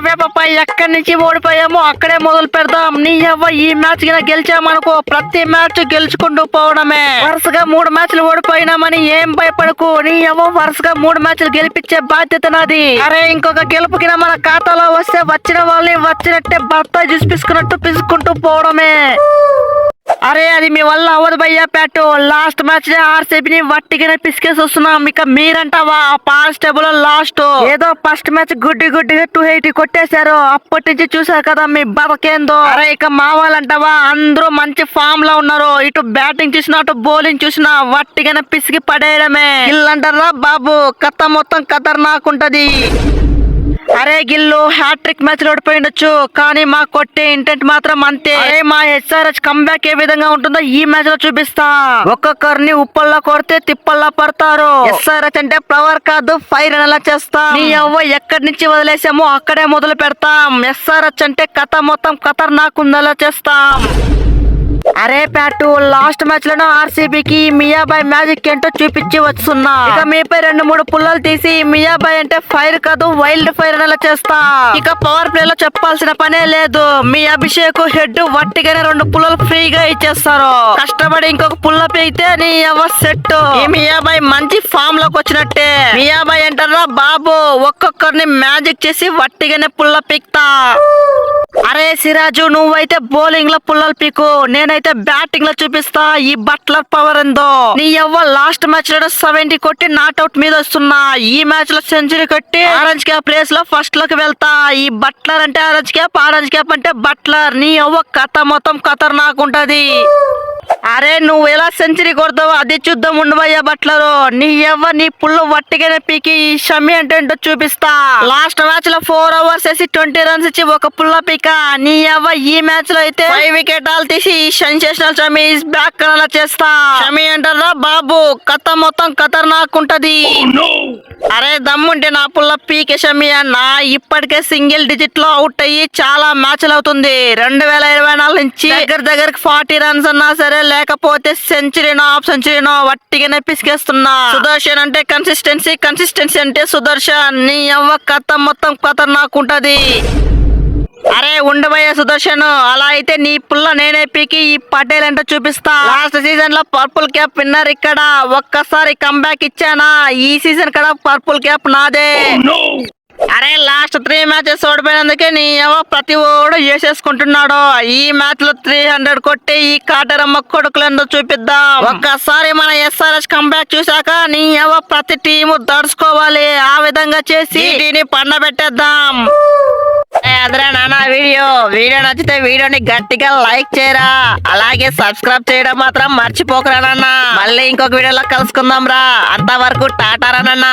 వేపపై ఎక్కడి నుంచి ఓడిపోయామో అక్కడే మొదలు పెడదాం. నీ అవ్వ ఈ మ్యాచ్ కింద గెలిచామనుకో ప్రతి మ్యాచ్ గెలుచుకుంటూ పోవడమే. వరుసగా 3 మ్యాచ్లు ఓడిపోయినామని ఏం భయపడకు. నీ అవ్వ వరుసగా 3 మ్యాచ్లు గెలిపించే బాధ్యత నాది. అరే ఇంకొక గెలుపు కింద మన ఖాతాలో వస్తే వచ్చిన వాళ్ళని వచ్చినట్టే భర్త జ్యూస్ పిసుకున్నట్టు పిసుకుంటూ పోవడమే. అరే అది మీ వల్ల అవ్వదు భయ్యా ప్యాటు. లాస్ట్ మ్యాచ్ ఆర్సీబీని వట్టిగానే పిసికేసి వస్తున్నాం. ఇక మీరంటావా కానిస్టేబుల్ లాస్ట్ ఏదో ఫస్ట్ మ్యాచ్ గుడ్డిగా 280 కొట్టేశారు. అప్పటి నుంచి చూసారు కదా మీ బతకేందో. అరే ఇక మా వాళ్ళంటావా అందరూ మంచి ఫామ్ లో ఉన్నారు. ఇటు బ్యాటింగ్ చూసినా అటు బౌలింగ్ చూసినా వట్టిగానే పిసికి పడేయడమే. గిల్లంటారా బాబు కథ మొత్తం ఖతర్నాకుంటది. అరే గిల్లు హ్యాట్రిక్ మ్యాచ్ ఓడిపోయిండొచ్చు కానీ మా కొట్టే ఇంటెంట్ మాత్రం అంతే. అరే మా హెచ్ఆర్హెచ్ కంబ్యాక్ ఏ విధంగా ఉంటుందో ఈ మ్యాచ్ లో చూపిస్తా. ఒక్కొక్కరిని ఉప్పల్లో కొడితే తిప్పల్లా పడతారు. ఎస్ఆర్హెచ్ అంటే ఫ్లవర్ కాదు ఫైర్ అనేలా చేస్తాం. నీ అవ్వ ఎక్కడి నుంచి వదిలేసామో అక్కడే మొదలు పెడతాం. ఎస్ఆర్హెచ్ అంటే కథ మొత్తం ఖతర్నాకుందలా చేస్తాం. అరే ప్యాటు లాస్ట్ మ్యాచ్ లోనే ఆర్సీబీకి మియాబాయ్ మ్యాజిక్ ఏంటో చూపించి వస్తున్నా. ఇక మీపై 2-3 పుల్లలు తీసి మియాబాయ్ అంటే ఫైర్ కాదు వైల్డ్ ఫైర్ అనేలా చేస్తా. ఇక పవర్ ప్లే లో చెప్పాల్సిన పనే లేదు. మీ అభిషేక్ హెడ్ వట్టిగానే 2 పుల్లలు ఫ్రీగా ఇచ్చేస్తారు. కష్టపడి ఇంకొక పుల్ల పీకితే నీ అవ్వ సెట్. ఈ మియాబాయ్ మంచి ఫామ్ లోకి వచ్చినట్టే. మియాబాయ్ అంటారా బాబు ఒక్కొక్కరిని మ్యాజిక్ చేసి వట్టిగానే పుల్ల పీక్తా. అరే సిరాజు నువ్వైతే బౌలింగ్ లో పుల్లలు పీకు నేనైతే బ్యాటింగ్ లో చూపిస్తా ఈ బట్లర్ పవర్ ఎందో. నీ ఎవ్వ లాస్ట్ మ్యాచ్ లో 70 కొట్టి నాట్అవుట్ మీద వస్తున్నా. ఈ మ్యాచ్ లో సెంచరీ కొట్టి ఆరెంజ్ క్యాప్ ప్లేస్ లో ఫస్ట్ లోకి వెళ్తా. ఈ బట్లర్ అంటే ఆరెంజ్ క్యాప్ అంటే బట్లర్. నీ ఎవ్వ కథ మొత్తం ఖతర్నాకుంటది. అరే నువ్వు ఎలా సెంచరీ కొడతావో అది చూద్దాం ఉండవయ్యా బట్లరు. నీ ఎవ్వ నీ పుల్లు వట్టిగానే పీకి ఈ షమ్మి అంటే ఏంటో చూపిస్తా. లాస్ట్ మ్యాచ్ లో 4 ఓవర్స్ వేసి 20 రన్స్ ఇచ్చి ఒక పుల్ల పీక. నీ ఎవ్వ ఈ మ్యాచ్ లో అయితే 5 వికెట్ తీసి సెన్సేషనల్ షమ్మి ఇస్ బ్యాక్ అలా చేస్తా. షమ్మి అంటారా బాబు కథ మొత్తం ఖతర్నాకుంటది. అరే దమ్ముంటే నా పుల్ల పీకే షమ్మి అన్న. ఇప్పటికే సింగిల్ డిజిట్ లో అవుట్ అయ్యి చాలా మ్యాచ్లు అవుతుంది. 2024 నుంచి దగ్గరికి 40 రన్స్ అన్నా సరే లేకపోతే సెంచరీనో హాఫ్ సెంచరీనో వట్టిగానే పిసికేస్తున్నా. సుదర్శన్ అంటే కన్సిస్టెన్సీ అంటే సుదర్శన్. నీ అవ్వ కథ మొత్తం ఖతర్నాకుంటది. అరే ఉండబోయే సుదర్శన్ అలా అయితే నీ పుల్ల నేనే పీకి ఈ పటేల్ అంటే చూపిస్తా. లాస్ట్ సీజన్ లో పర్పుల్ క్యాప్ విన్నర్ ఇక్కడ. ఒక్కసారి కంబ్యాక్ ఇచ్చానా ఈ సీజన్ కూడా పర్పుల్ క్యాప్ నాదే. అరే లాస్ట్ 3 మ్యాచెస్ ఓడిపోయినందుకే నీ ఎవ ప్రతి ఓడు చేసేసుకుంటున్నాడు. ఈ మ్యాచ్ లో 300 కొట్టి ఈ కాటరమ్మ కొడుకులందో చూపిద్దాం. ఒక్కసారి మన ఎస్ఆర్హెచ్ కంబ్యాక్ చూసాక నీ ఎవ ప్రతి టీము దడుచుకోవాలి. ఆ విధంగా చేసి దీన్ని పండబెట్టేద్దాం. అదరా నాన్న వీడియో నచ్చితే వీడియోని గట్టిగా లైక్ చేయరా. అలాగే సబ్స్క్రైబ్ చేయడం మాత్రం మర్చిపోకరా నాన్న. మళ్ళీ ఇంకొక వీడియోలో కలుసుకుందాం రా. అంతవరకు టాటారా నాన్న.